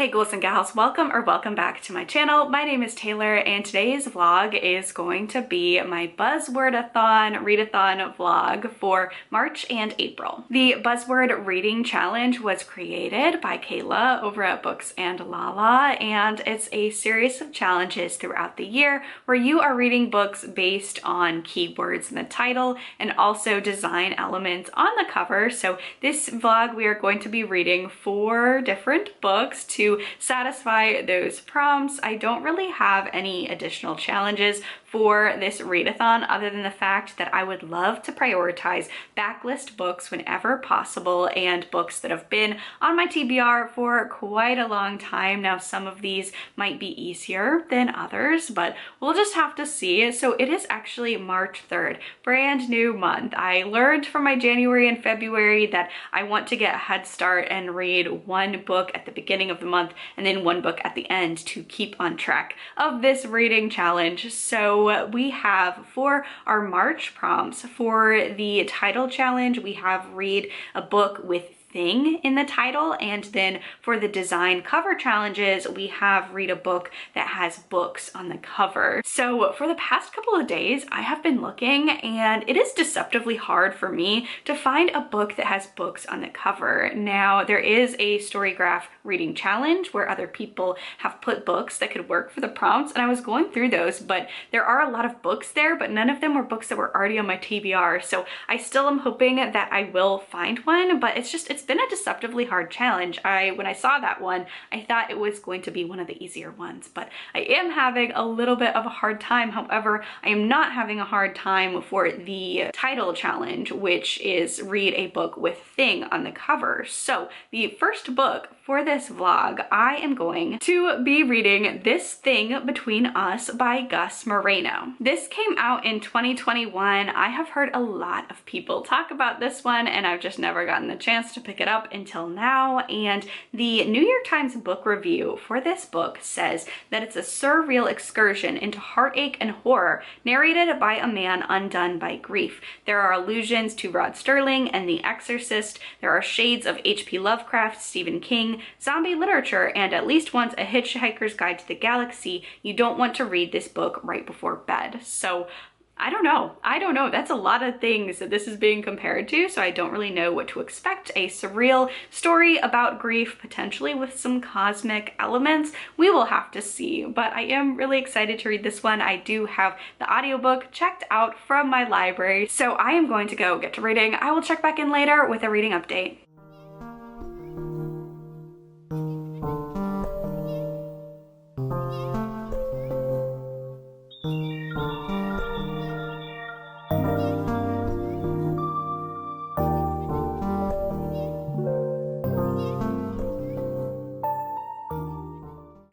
Hey ghouls and gals, welcome back to my channel. My name is Taylor and today's vlog is going to be my Buzzword-a-thon, readathon vlog for March and April. The Buzzword Reading Challenge was created by Kayla over at Books and Lala, and it's a series of challenges throughout the year where you are reading books based on keywords in the title and also design elements on the cover. So this vlog we are going to be reading 4 different books to satisfy those prompts. I don't really have any additional challenges for this readathon other than the fact that I would love to prioritize backlist books whenever possible and books that have been on my TBR for quite a long time. Now, some of these might be easier than others, but we'll just have to see. So it is actually March 3rd, brand new month. I learned from my January and February that I want to get a head start and read 1 book at the beginning of the month and then 1 book at the end to keep on track of this reading challenge. So we have for our March prompts for the title challenge, we have read a book with thing in the title, and then for the design cover challenges we have read a book that has books on the cover. So for the past couple of days I have been looking and it is deceptively hard for me to find a book that has books on the cover. Now there is a Storygraph reading challenge where other people have put books that could work for the prompts, and I was going through those, but there are a lot of books there, but none of them were books that were already on my TBR. So I still am hoping that I will find one, but it's been a deceptively hard challenge. When I saw that one, I thought it was going to be one of the easier ones, but I am having a little bit of a hard time. However, I am not having a hard time for the title challenge, which is read a book with thing on the cover. So the first book for this vlog, I am going to be reading This Thing Between Us by Gus Moreno. This came out in 2021. I have heard a lot of people talk about this one and I've just never gotten the chance to pick it up until now. And the New York Times book review for this book says that it's a surreal excursion into heartache and horror narrated by a man undone by grief. There are allusions to Rod Serling and The Exorcist. There are shades of H.P. Lovecraft, Stephen King, zombie literature, and at least once A Hitchhiker's Guide to the Galaxy. You don't want to read this book right before bed. So I don't know. That's a lot of things that this is being compared to, so I don't really know what to expect. A surreal story about grief, potentially with some cosmic elements. We will have to see, but I am really excited to read this one. I do have the audiobook checked out from my library, so I am going to go get to reading. I will check back in later with a reading update.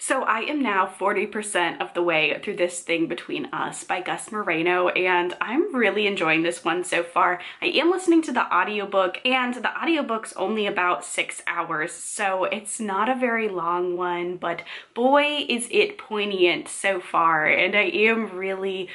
So I am now 40% of the way through This Thing Between Us by Gus Moreno, and I'm really enjoying this one so far. I am listening to the audiobook, and the audiobook's only about 6 hours, so it's not a very long one, but boy is it poignant so far, and I am really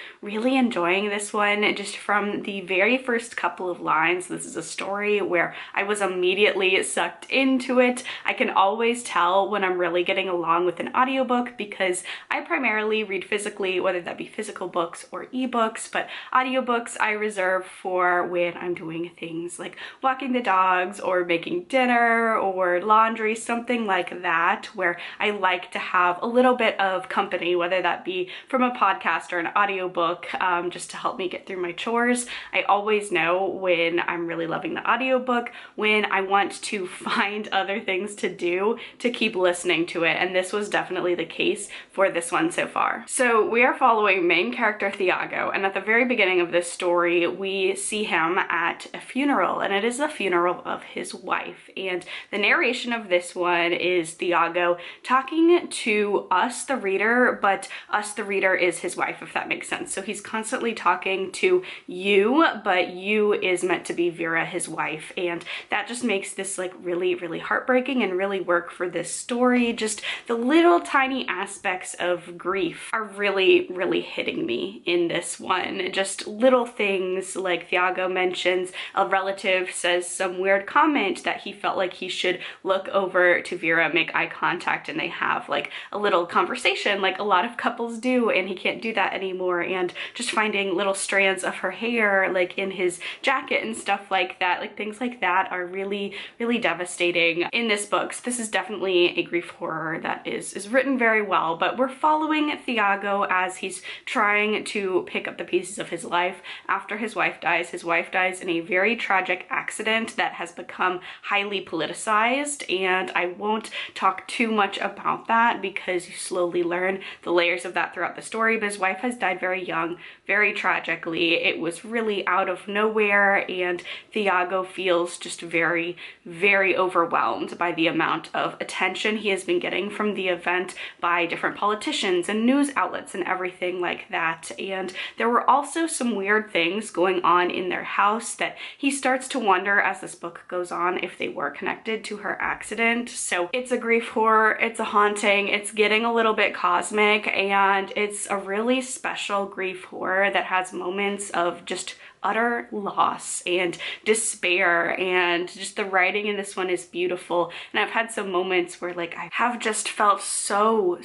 enjoying this one. Just from the very first couple of lines, this is a story where I was immediately sucked into it. I can always tell when I'm really getting along with an audiobook because I primarily read physically, whether that be physical books or ebooks, but audiobooks I reserve for when I'm doing things like walking the dogs or making dinner or laundry, something like that, where I like to have a little bit of company, whether that be from a podcast or an audiobook, just to help me get through my chores. I always know when I'm really loving the audiobook, when I want to find other things to do to keep listening to it, and this was definitely the case for this one so far. So we are following main character Thiago, and at the very beginning of this story we see him at a funeral, and it is the funeral of his wife, and the narration of this one is Thiago talking to us the reader, but us the reader is his wife, if that makes sense. So he's constantly talking to you, but you is meant to be Vera, his wife, and that just makes this like really heartbreaking and really work for this story. Just the little little tiny aspects of grief are really, really hitting me in this one. Just little things like Thiago mentions a relative says some weird comment that he felt like he should look over to Vera, make eye contact, and they have like a little conversation like a lot of couples do, and he can't do that anymore. And just finding little strands of her hair like in his jacket and stuff like that, like things like that are really, really devastating in this book. So this is definitely a grief horror that is written very well, but we're following Thiago as he's trying to pick up the pieces of his life after his wife dies. His wife dies in a very tragic accident that has become highly politicized, and I won't talk too much about that because you slowly learn the layers of that throughout the story. But his wife has died very young, very tragically. It was really out of nowhere, and Thiago feels just very, very overwhelmed by the amount of attention he has been getting from the event by different politicians and news outlets and everything like that. And there were also some weird things going on in their house that he starts to wonder as this book goes on if they were connected to her accident. So it's a grief horror, it's a haunting, it's getting a little bit cosmic, and it's a really special grief horror that has moments of just utter loss and despair, and just the writing in this one is beautiful. And I've had some moments where like I have just felt so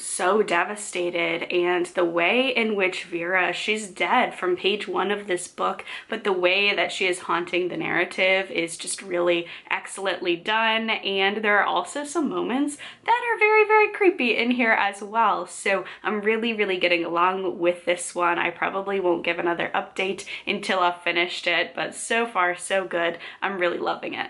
devastated, and the way in which Vera, she's dead from page 1 of this book, but the way that she is haunting the narrative is just really excellently done. And there are also some moments that are very, very creepy in here as well. So I'm really, really getting along with this one. I probably won't give another update until I've finished it, but so far so good. I'm really loving it.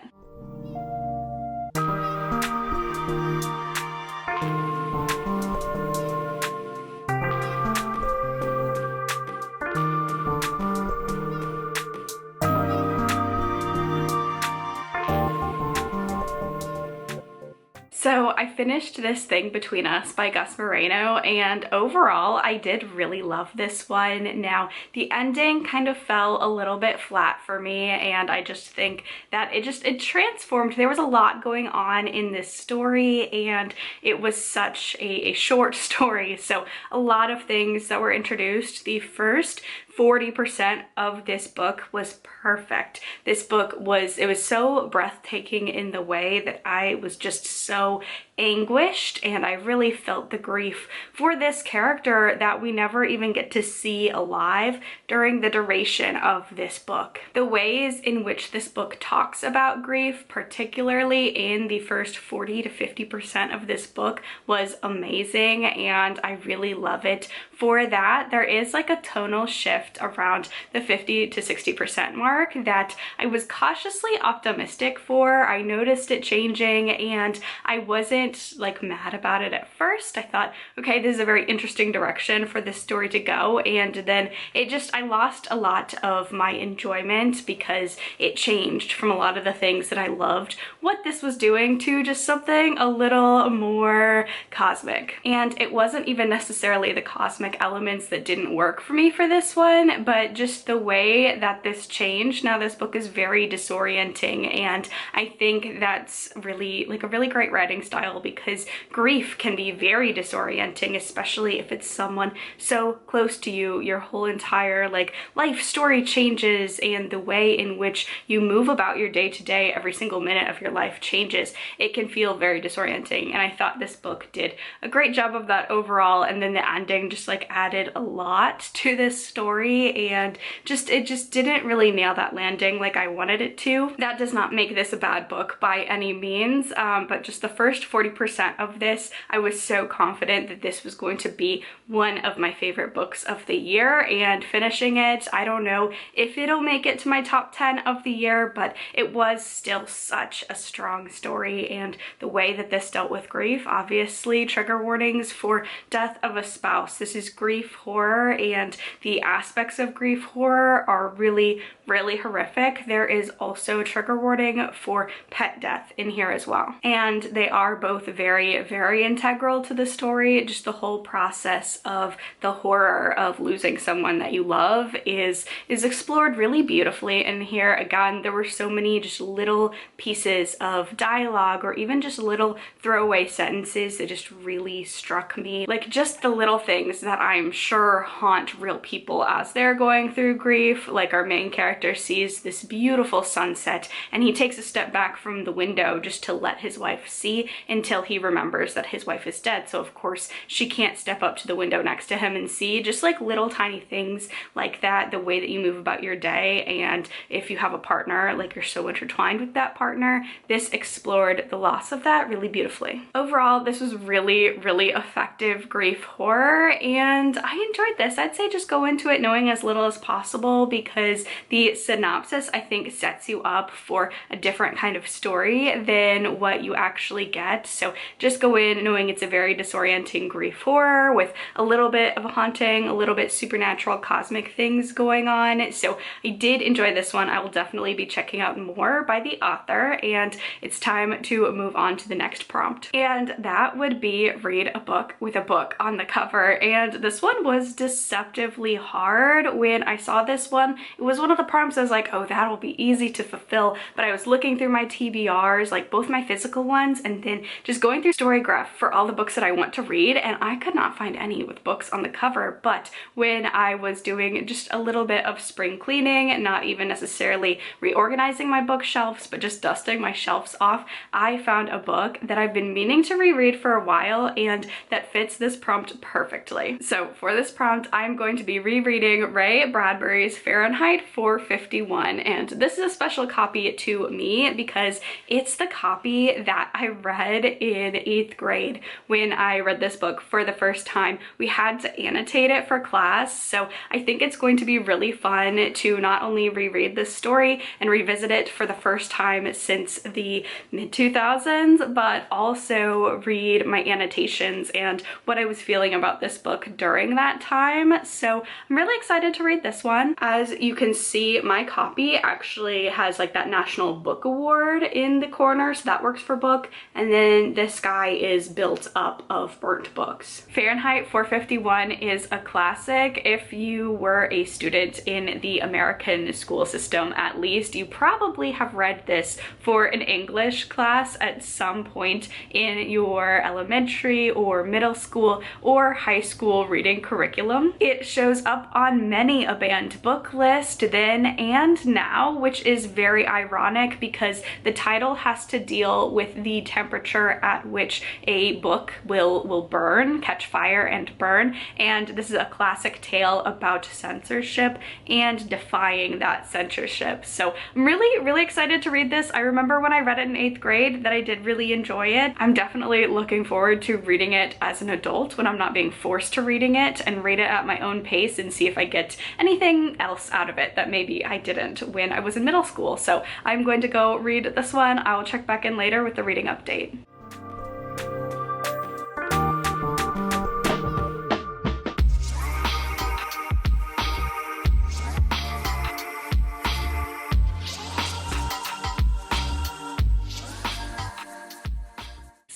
So I finished This Thing Between Us by Gus Moreno, and overall I did really love this one. Now the ending kind of fell a little bit flat for me, and I just think that it transformed. There was a lot going on in this story, and it was such a short story, so a lot of things that were introduced. The first 40% of this book was perfect. This book was so breathtaking in the way that I was just so anguished, and I really felt the grief for this character that we never even get to see alive during the duration of this book. The ways in which this book talks about grief, particularly in the first 40 to 50% of this book, was amazing, and I really love it for that. There is like a tonal shift around the 50 to 60% mark that I was cautiously optimistic for. I noticed it changing, and I wasn't like mad about it at first. I thought, okay, this is a very interesting direction for this story to go, and then I lost a lot of my enjoyment because it changed from a lot of the things that I loved what this was doing to just something a little more cosmic. And it wasn't even necessarily the cosmic elements that didn't work for me for this one, but just the way that this changed. Now this book is very disorienting, and I think that's really like a really great writing style, because grief can be very disorienting, especially if it's someone so close to you. Your whole entire like life story changes, and the way in which you move about your day to day, every single minute of your life changes. It can feel very disorienting, and I thought this book did a great job of that overall. And then the ending just like added a lot to this story, and it just didn't really nail that landing like I wanted it to. That does not make this a bad book by any means, but just the first 40% of this, I was so confident that this was going to be one of my favorite books of the year, and finishing it, I don't know if it'll make it to my top 10 of the year, but it was still such a strong story. And the way that this dealt with grief, obviously trigger warnings for death of a spouse. This is grief horror, and the aspects of grief horror are really, really horrific. There is also a trigger warning for pet death in here as well, and they are both both very, very integral to the story. Just the whole process of the horror of losing someone that you love is explored really beautifully in here. Again, there were so many just little pieces of dialogue or even just little throwaway sentences that just really struck me. Like just the little things that I'm sure haunt real people as they're going through grief. Like our main character sees this beautiful sunset and he takes a step back from the window just to let his wife see until he remembers that his wife is dead. So of course she can't step up to the window next to him and see. Just like little tiny things like that, the way that you move about your day, and if you have a partner, like you're so intertwined with that partner. This explored the loss of that really beautifully. Overall, this was really, really effective grief horror, and I enjoyed this. I'd say just go into it knowing as little as possible, because the synopsis I think sets you up for a different kind of story than what you actually get. So just go in knowing it's a very disorienting grief horror with a little bit of a haunting, a little bit supernatural cosmic things going on. So I did enjoy this one. I will definitely be checking out more by the author, and it's time to move on to the next prompt. And that would be read a book with a book on the cover. And this one was deceptively hard. When I saw this one, it was one of the prompts I was like, oh, that'll be easy to fulfill. But I was looking through my TBRs, like both my physical ones, and then just going through Storygraph for all the books that I want to read, and I could not find any with books on the cover. But when I was doing just a little bit of spring cleaning, not even necessarily reorganizing my bookshelves, but just dusting my shelves off, I found a book that I've been meaning to reread for a while and that fits this prompt perfectly. So for this prompt, I'm going to be rereading Ray Bradbury's Fahrenheit 451, and this is a special copy to me because it's the copy that I read in 8th grade. When I read this book for the first time, we had to annotate it for class, so I think it's going to be really fun to not only reread this story and revisit it for the first time since the mid-2000s, but also read my annotations and what I was feeling about this book during that time. So I'm really excited to read this one. As you can see, my copy actually has like that National Book Award in the corner, so that works for book, and then this guy is built up of burnt books. Fahrenheit 451 is a classic. If you were a student in the American school system, at least, you probably have read this for an English class at some point in your elementary or middle school or high school reading curriculum. It shows up on many a banned book list then and now, which is very ironic because the title has to deal with the temperature at which a book will burn, catch fire and burn, and this is a classic tale about censorship and defying that censorship. So I'm really excited to read this. I remember when I read it in 8th grade that I did really enjoy it. I'm definitely looking forward to reading it as an adult when I'm not being forced to reading it, and read it at my own pace and see if I get anything else out of it that maybe I didn't when I was in middle school. So I'm going to go read this one. I will check back in later with the reading update.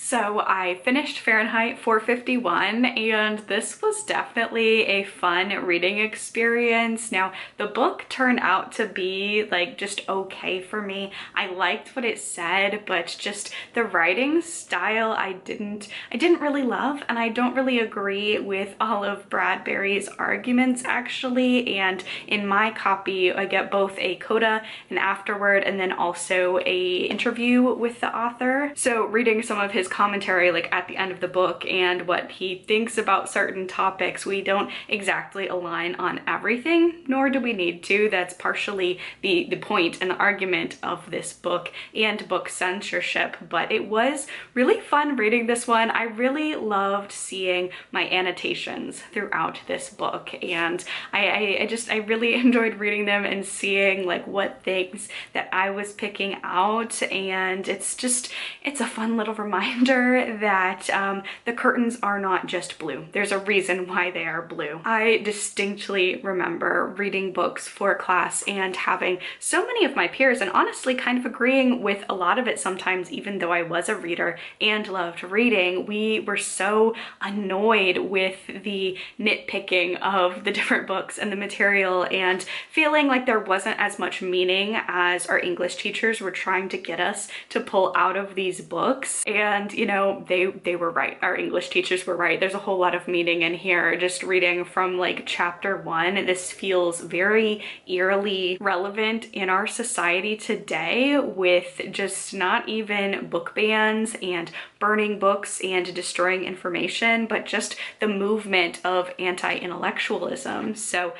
So I finished Fahrenheit 451, and this was definitely a fun reading experience. Now, the book turned out to be like just okay for me. I liked what it said, but just the writing style I didn't really love, and I don't really agree with all of Bradbury's arguments actually. And in my copy, I get both a coda, an afterword, and then also a interview with the author. So reading some of his commentary like at the end of the book and what he thinks about certain topics, we don't exactly align on everything, nor do we need to. That's partially the point and the argument of this book and book censorship, but it was really fun reading this one. I really loved seeing my annotations throughout this book, and I really enjoyed reading them and seeing like what things that I was picking out, and it's a fun little reminder sure that the curtains are not just blue. There's a reason why they are blue. I distinctly remember reading books for class and having so many of my peers, and honestly kind of agreeing with a lot of it sometimes, even though I was a reader and loved reading, we were so annoyed with the nitpicking of the different books and the material, and feeling like there wasn't as much meaning as our English teachers were trying to get us to pull out of these books. And you know, they were right. Our English teachers were right. There's a whole lot of meaning in here. Just reading from like chapter 1, this feels very eerily relevant in our society today, with just not even book bans and burning books and destroying information, but just the movement of anti-intellectualism. So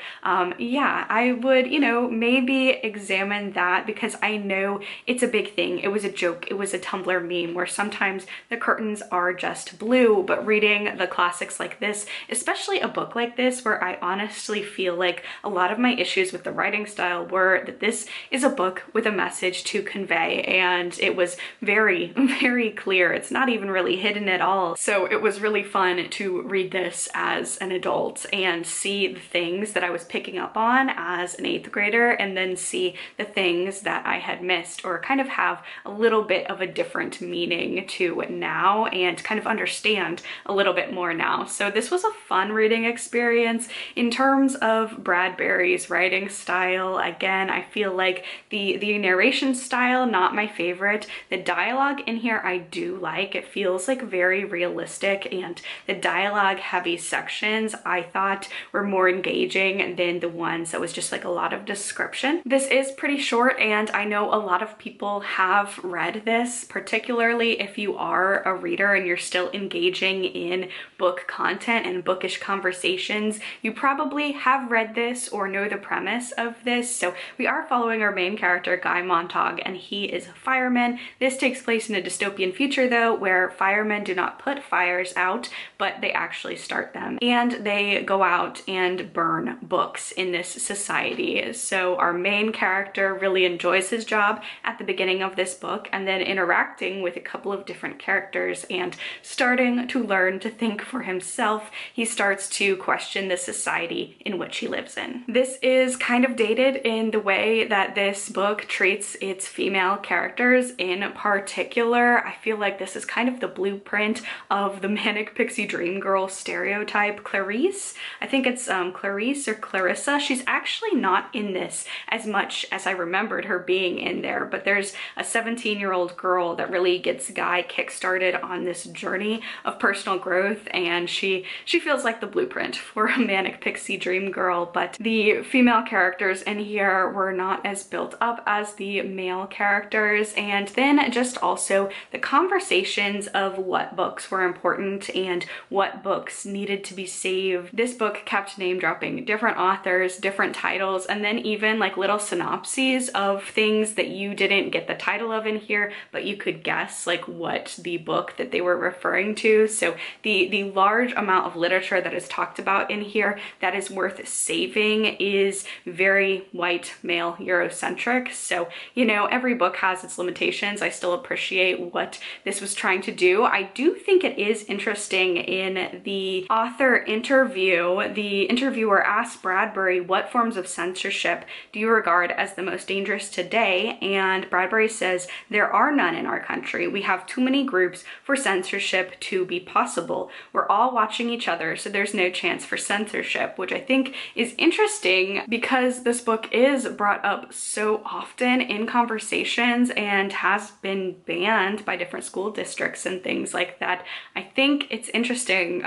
yeah, I would, you know, maybe examine that, because I know it's a big thing. It was a joke. It was a Tumblr meme where sometimes the curtains are just blue, but reading the classics like this, especially a book like this, where I honestly feel like a lot of my issues with the writing style were that this is a book with a message to convey, and it was very, very clear. It's not even really hidden at all. So it was really fun to read this as an adult and see the things that I was picking up on as an 8th grader, and then see the things that I had missed, or kind of have a little bit of a different meaning to now, and kind of understand a little bit more now. So this was a fun reading experience. In terms of Bradbury's writing style, again, I feel like the narration style, not my favorite. The dialogue in here I do like. It feels like very realistic, and the dialogue heavy sections I thought were more engaging than the ones that was just like a lot of description. This is pretty short, and I know a lot of people have read this, particularly if you are a reader and you're still engaging in book content and bookish conversations. You probably have read this or know the premise of this. So we are following our main character, Guy Montag, and he is a fireman. This takes place in a dystopian future though, where firemen do not put fires out, but they actually start them. And they go out and burn books in this society. So our main character really enjoys his job at the beginning of this book, and then interacting with a couple of different characters and starting to learn to think for himself, he starts to question the society in which he lives in. This is kind of dated in the way that this book treats its female characters. In particular, I feel like this is kind of the blueprint of the manic pixie dream girl stereotype. Clarice, I think it's Clarice or Clarissa. She's actually not in this as much as I remembered her being in there, but there's a 17-year-old girl that really gets Guy kickstarted on this journey of personal growth, and she feels like the blueprint for a manic pixie dream girl. But the female characters in here were not as built up as the male characters, and then just also the conversations of what books were important and what books needed to be saved. This book kept name dropping different authors, different titles, and then even like little synopses of things that you didn't get the title of in here, but you could guess like what the book that they were referring to. So the large amount of literature that is talked about in here that is worth saving is very white male Eurocentric. So, you know, every book has its limitations. I still appreciate what this was trying to do. I do think it is interesting in the author interview, the interviewer asked Bradbury, what forms of censorship do you regard as the most dangerous today? And Bradbury says, there are none in our country. We have too many groups for censorship to be possible. We're all watching each other, so there's no chance for censorship, which I think is interesting because this book is brought up so often in conversations and has been banned by different school districts and things like that. I think it's interesting,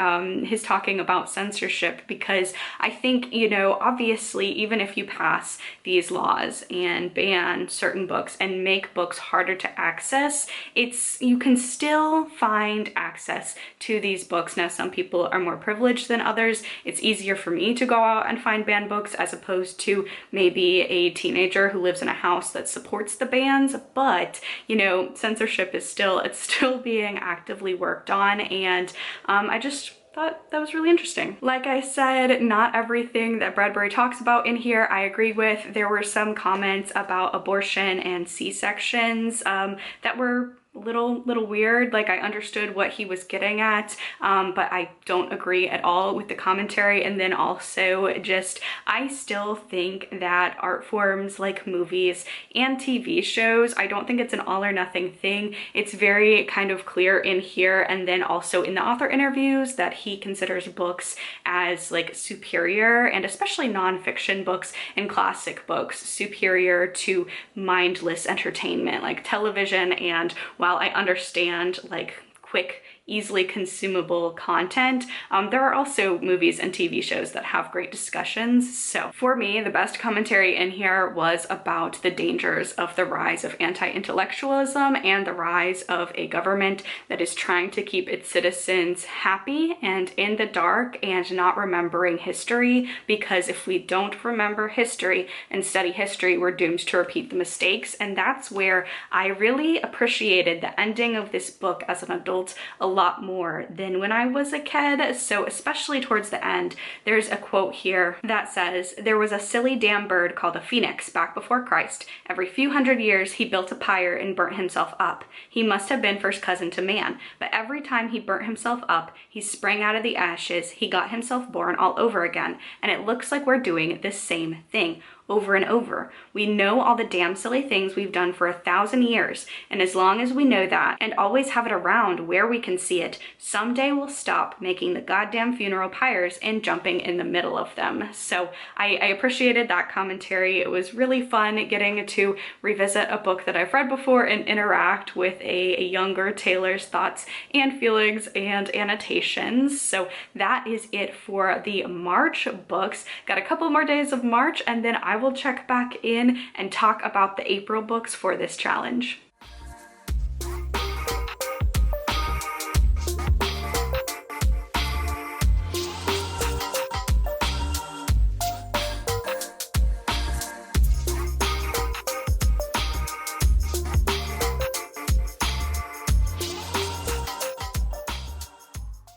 his talking about censorship, because I think, you know, obviously, even if you pass these laws and ban certain books and make books harder to access, you can still find access to these books. Now, some people are more privileged than others. It's easier for me to go out and find banned books as opposed to maybe a teenager who lives in a house that supports the bans, but you know, censorship is still being actively worked on, and I just thought that was really interesting. Like I said, not everything that Bradbury talks about in here I agree with. There were some comments about abortion and C-sections that were little weird. Like, I understood what he was getting at, but I don't agree at all with the commentary. And then also just, I still think that art forms like movies and TV shows, I don't think it's an all or nothing thing. It's very kind of clear in here, and then also in the author interviews, that he considers books as like superior, and especially nonfiction books and classic books, superior to mindless entertainment like television. And while I understand like quick, easily consumable content, there are also movies and TV shows that have great discussions. So for me, the best commentary in here was about the dangers of the rise of anti-intellectualism and the rise of a government that is trying to keep its citizens happy and in the dark and not remembering history, because if we don't remember history and study history, we're doomed to repeat the mistakes. And that's where I really appreciated the ending of this book as an adult a lot more than when I was a kid. So especially towards the end, there's a quote here that says, "There was a silly damn bird called a phoenix back before Christ. Every few hundred years he built a pyre and burnt himself up. He must have been first cousin to man, but every time he burnt himself up, he sprang out of the ashes, he got himself born all over again, and it looks like we're doing the same thing over and over. We know all the damn silly things we've done for 1,000 years, and as long as we know that and always have it around where we can see it, someday we'll stop making the goddamn funeral pyres and jumping in the middle of them." So I appreciated that commentary. It was really fun getting to revisit a book that I've read before and interact with a younger Taylor's thoughts and feelings and annotations. So that is it for the March books. Got a couple more days of March, and then I will check back in and talk about the April books for this challenge.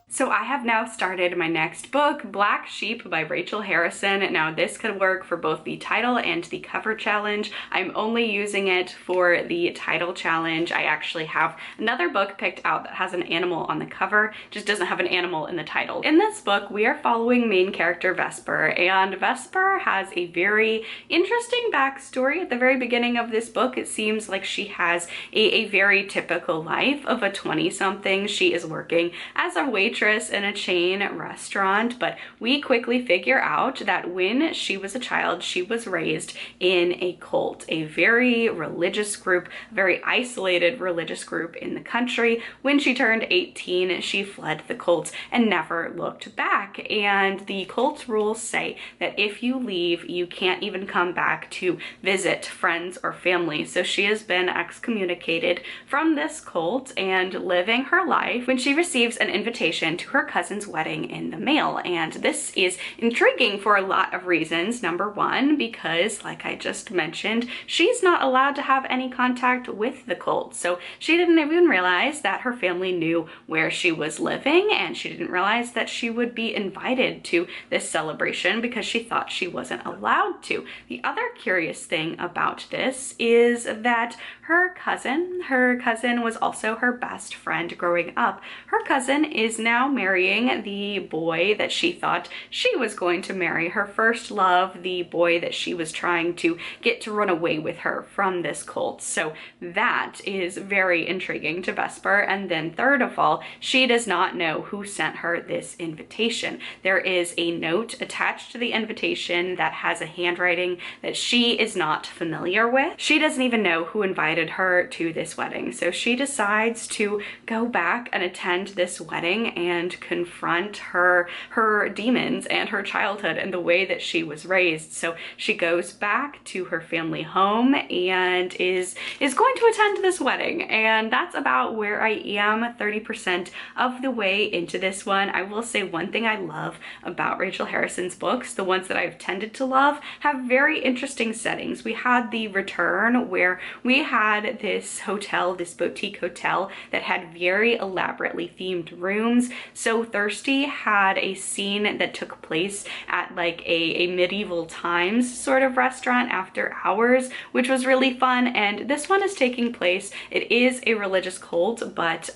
So I have now started my next book, Black Sheep by Rachel Harrison. Now this could work for both the title and the cover challenge. I'm only using it for the title challenge. I actually have another book picked out that has an animal on the cover, just doesn't have an animal in the title. In this book, we are following main character Vesper, and Vesper has a very interesting backstory. At the very beginning of this book, it seems like she has a very typical life of a 20-something. She is working as a waitress in a chain restaurant, but we quickly figure out that when she was a child, she was raised in a cult, a very religious group, very isolated religious group in the country. When she turned 18, she fled the cult and never looked back. And the cult rules say that if you leave, you can't even come back to visit friends or family. So she has been excommunicated from this cult and living her life when she receives an invitation to her cousin's wedding in the mail. And this is intriguing for a lot of reasons. Number one, because like I just mentioned, she's not allowed to have any contact with the cult. So she didn't even realize that her family knew where she was living, and she didn't realize that she would be invited to this celebration because she thought she wasn't allowed to. The other curious thing about this is that her cousin was also her best friend growing up. Her cousin is now marrying the boy that she thought she was going to marry, her first love, the boy that she was trying to get to run away with her from this cult. So that is very intriguing to Vesper. And then third of all, she does not know who sent her this invitation. There is a note attached to the invitation that has a handwriting that she is not familiar with. She doesn't even know who invited her to this wedding. So she decides to go back and attend this wedding and confront her demons and her childhood and the way that she was raised. So she goes back to her family home and is going to attend this wedding. And that's about where I am, 30% of the way into this one. I will say one thing I love about Rachel Harrison's books, the ones that I've tended to love, have very interesting settings. We had The Return, where we had this hotel, this boutique hotel that had very elaborately themed rooms. So So Thirsty had a scene that took place at like a medieval times sort of restaurant after hours, which was really fun. And this one is taking place, it is a religious cult, but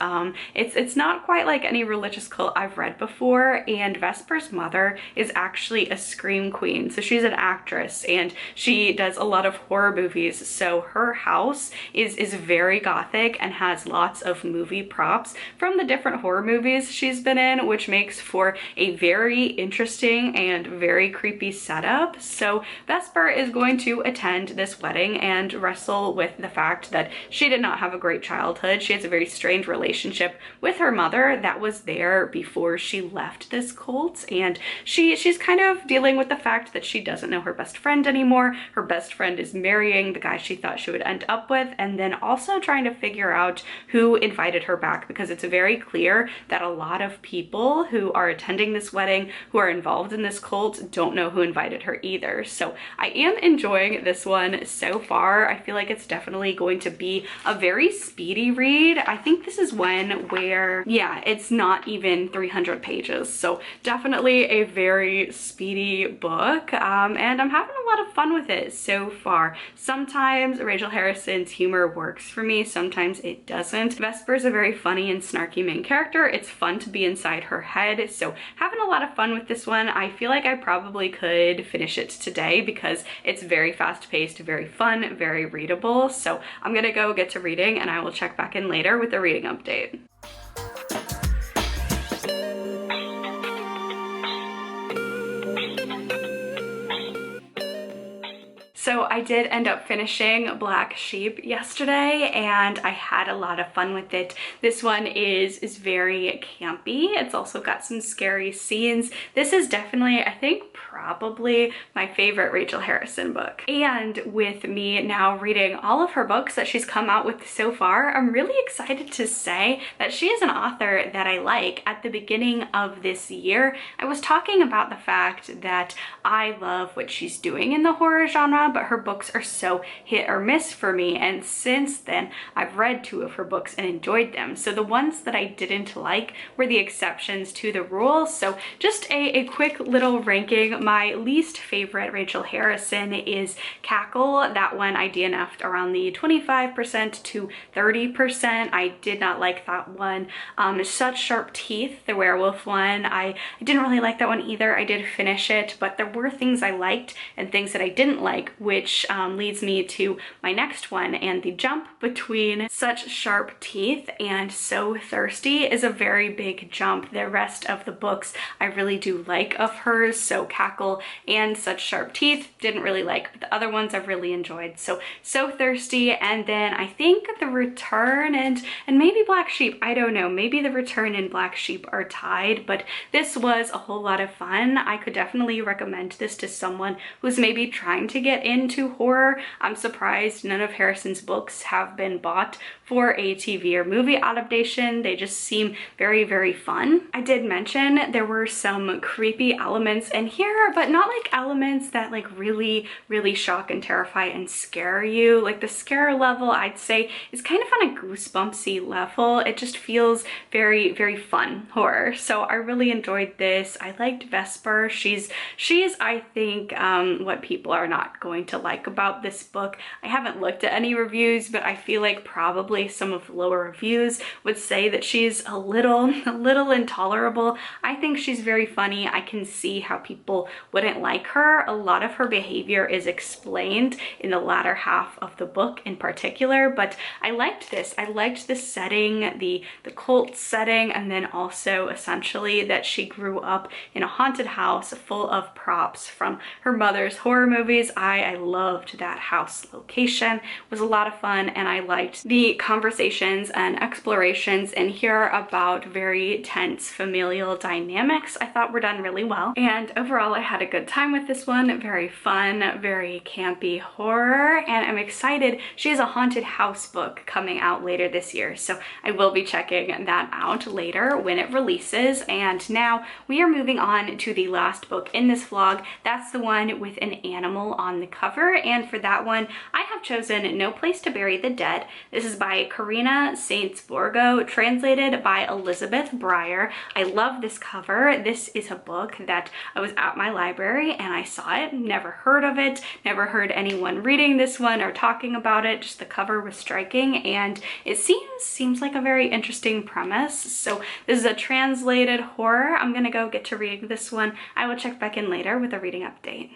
it's not quite like any religious cult I've read before. And Vesper's mother is actually a scream queen, so she's an actress and she does a lot of horror movies. So her house is very gothic and has lots of movie props from the different horror movies she's been in, which makes for a very interesting and very creepy setup. So Vesper is going to attend this wedding and wrestle with the fact that she did not have a great childhood. She has a very strange relationship with her mother that was there before she left this cult, and she's kind of dealing with the fact that she doesn't know her best friend anymore. Her best friend is marrying the guy she thought she would end up with, and then also trying to figure out who invited her back, because it's very clear that a lot of people who are attending this wedding, who are involved in this cult, don't know who invited her either. So I am enjoying this one so far. I feel like it's definitely going to be a very speedy read. I think this is one where, yeah, it's not even 300 pages. So definitely a very speedy book, and I'm having a lot of fun with it so far. Sometimes Rachel Harrison's humor works for me, sometimes it doesn't. Vesper's a very funny and snarky main character. It's fun to be inside her head, so having a lot of fun with this one. I feel like I probably could finish it today because it's very fast-paced, very fun, very readable. So I'm gonna go get to reading and I will check back in later with a reading update. So I did end up finishing Black Sheep yesterday and I had a lot of fun with it. This one is very campy. It's also got some scary scenes. This is definitely, I think, probably my favorite Rachel Harrison book. And with me now reading all of her books that she's come out with so far, I'm really excited to say that she is an author that I like. At the beginning of this year, I was talking about the fact that I love what she's doing in the horror genre, but her books are so hit or miss for me. And since then, I've read 2 of her books and enjoyed them. So the ones that I didn't like were the exceptions to the rule. So just a quick little ranking. My least favorite Rachel Harrison is Cackle. That one I DNF'd around the 25% to 30%. I did not like that one. Such Sharp Teeth, the werewolf one, I didn't really like that one either. I did finish it, but there were things I liked and things that I didn't like, which leads me to my next one. And the jump between Such Sharp Teeth and So Thirsty is a very big jump. The rest of the books I really do like of hers. So Cackle and Such Sharp Teeth didn't really like, but the other ones I've really enjoyed. So Thirsty, and then I think The Return and maybe Black Sheep. I don't know, maybe The Return and Black Sheep are tied, but this was a whole lot of fun. I could definitely recommend this to someone who's maybe trying to get into horror. I'm surprised none of Harrison's books have been bought for a TV or movie adaptation. They just seem very, very fun. I did mention there were some creepy elements in here, but not like elements that like really, really shock and terrify and scare you. Like the scare level, I'd say, is kind of on a goosebumpsy level. It just feels very, very fun horror. So I really enjoyed this. I liked Vesper. She's I think what people are not going to like about this book. I haven't looked at any reviews, but I feel like probably some of the lower reviews would say that she's a little intolerable. I think she's very funny. I can see how people wouldn't like her. A lot of her behavior is explained in the latter half of the book in particular, but I liked this. I liked the setting, the cult setting, and then also essentially that she grew up in a haunted house full of props from her mother's horror movies. I loved that house location. It was a lot of fun, and I liked the conversations and explorations in here about very tense familial dynamics. I thought were done really well, and overall I had a good time with this one. Very fun, very campy horror, and I'm excited. She has a haunted house book coming out later this year, so I will be checking that out later when it releases. And now we are moving on to the last book in this vlog. That's the one with an animal on the cover. cover, and for that one, I have chosen No Place to Bury the Dead. This is by Karina Saints-Borgo, translated by Elizabeth Breyer. I love this cover. This is a book that I was at my library and I saw it, never heard of it, never heard anyone reading this one or talking about it, just the cover was striking, and it seems like a very interesting premise. So this is a translated horror. I'm gonna go get to reading this one. I will check back in later with a reading update.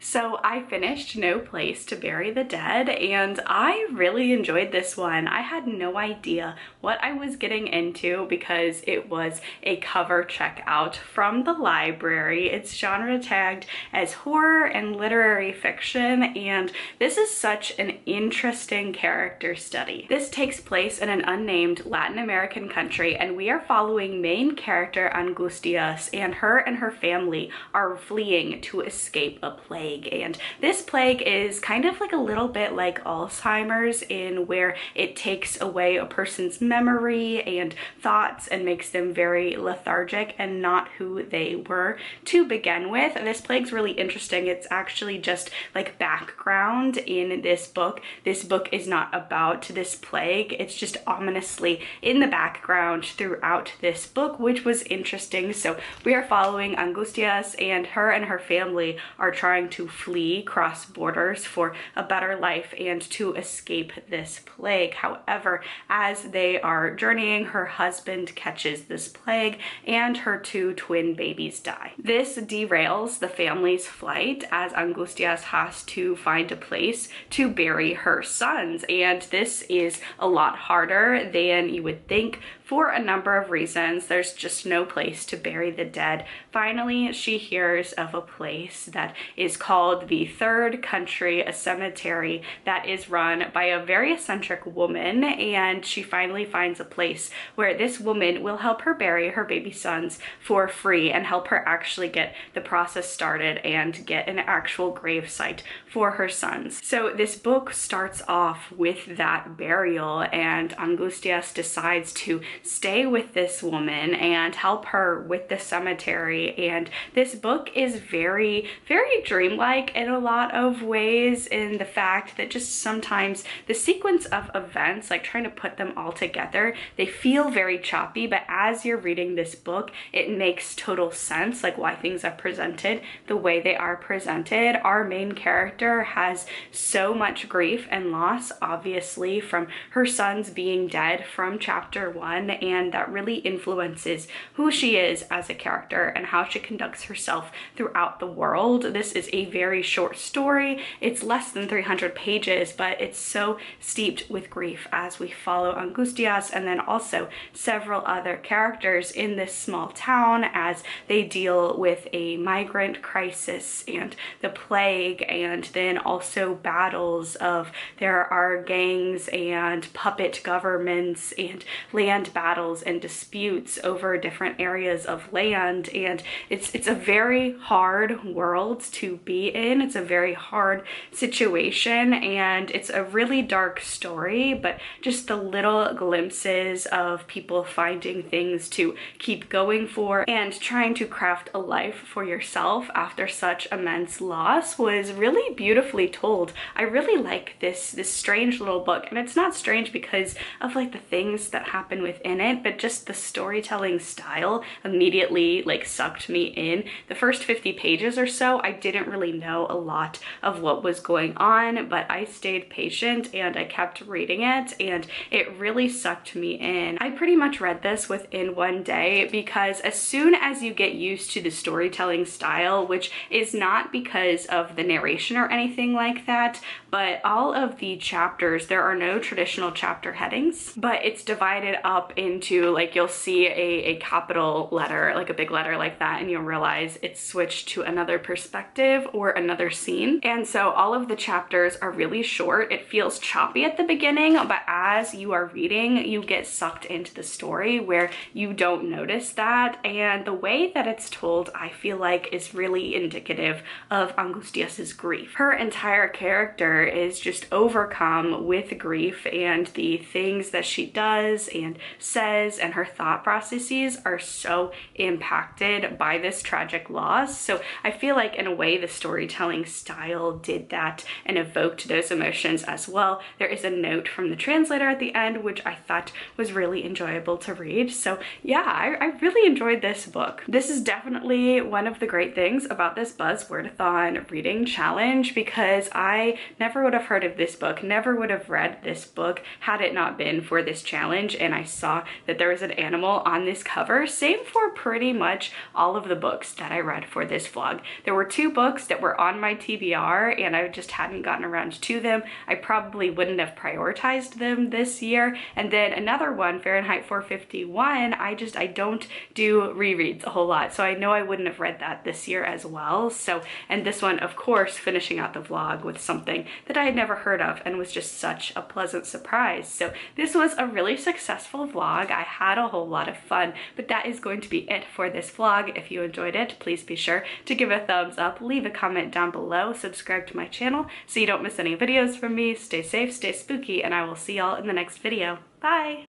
So I finished No Place to Bury the Dead, and I really enjoyed this one. I had no idea what I was getting into because it was a cover checkout from the library. It's genre tagged as horror and literary fiction, and this is such an interesting character study. This takes place in an unnamed Latin American country, and we are following main character Angustias, and her family are fleeing to escape a plague. And this plague is kind of like a little bit like Alzheimer's, in where it takes away a person's memory and thoughts and makes them very lethargic and not who they were to begin with. This plague's really interesting. It's actually just like background in this book. This book is not about this plague. It's just ominously in the background throughout this book, which was interesting. So we are following Angustias, and her family are trying to flee cross borders for a better life and to escape this plague. However, as they are journeying, her husband catches this plague and her 2 twin babies die. This derails the family's flight as Angustias has to find a place to bury her sons, and this is a lot harder than you would think for a number of reasons. There's just no place to bury the dead. Finally, she hears of a place that is called the Third Country, a cemetery that is run by a very eccentric woman, and she finally finds a place where this woman will help her bury her baby sons for free and help her actually get the process started and get an actual grave site for her sons. So this book starts off with that burial, and Angustias decides to stay with this woman and help her with the cemetery. And this book is very dreamlike in a lot of ways, in the fact that just sometimes the sequence of events, like trying to put them all together, they feel very choppy, but as you're reading this book, it makes total sense, like why things are presented the way they are presented. Our main character has so much grief and loss, obviously, from her sons being dead from chapter 1, and that really influences who she is as a character and how she conducts herself throughout the world. This is a very short story. It's less than 300 pages, but it's so steeped with grief as we follow Angustias and then also several other characters in this small town as they deal with a migrant crisis and the plague, and then also battles of there are gangs and puppet governments and land battles and disputes over different areas of land. And it's a very hard world to be in. It's a very hard situation, and it's a really dark story, but just the little glimpses of people finding things to keep going for and trying to craft a life for yourself after such immense loss was really beautifully told. I really like this strange little book, and it's not strange because of like the things that happen within it, but just the storytelling style immediately like sucked me in. The first 50 pages or so, I didn't really know a lot of what was going on, but I stayed patient and I kept reading it, and it really sucked me in. I pretty much read this within one day because as soon as you get used to the storytelling style, which is not because of the narration or anything like that, but all of the chapters, there are no traditional chapter headings, but it's divided up into, like, you'll see a capital letter, like a big letter like that, and you'll realize it's switched to another perspective, or for another scene. And so all of the chapters are really short. It feels choppy at the beginning, but as you are reading, you get sucked into the story where you don't notice that. And the way that it's told, I feel like, is really indicative of Angustias's grief. Her entire character is just overcome with grief, and the things that she does and says and her thought processes are so impacted by this tragic loss. So I feel like in a way the storytelling style did that and evoked those emotions as well. There is a note from the translator at the end, which I thought was really enjoyable to read. So yeah, I really enjoyed this book. This is definitely one of the great things about this Buzzwordathon reading challenge, because I never would have heard of this book, never would have read this book had it not been for this challenge. And I saw that there was an animal on this cover. Same for pretty much all of the books that I read for this vlog. There were 2 books that were on my TBR and I just hadn't gotten around to them. I probably wouldn't have prioritized them this year. And then another one, Fahrenheit 451, I don't do rereads a whole lot, so I know I wouldn't have read that this year as well. So, and this one, of course, finishing out the vlog with something that I had never heard of and was just such a pleasant surprise. So this was a really successful vlog. I had a whole lot of fun, but that is going to be it for this vlog. If you enjoyed it, please be sure to give a thumbs up, leave a comment down below, subscribe to my channel so you don't miss any videos from me. Stay safe, stay spooky, and I will see y'all in the next video. Bye!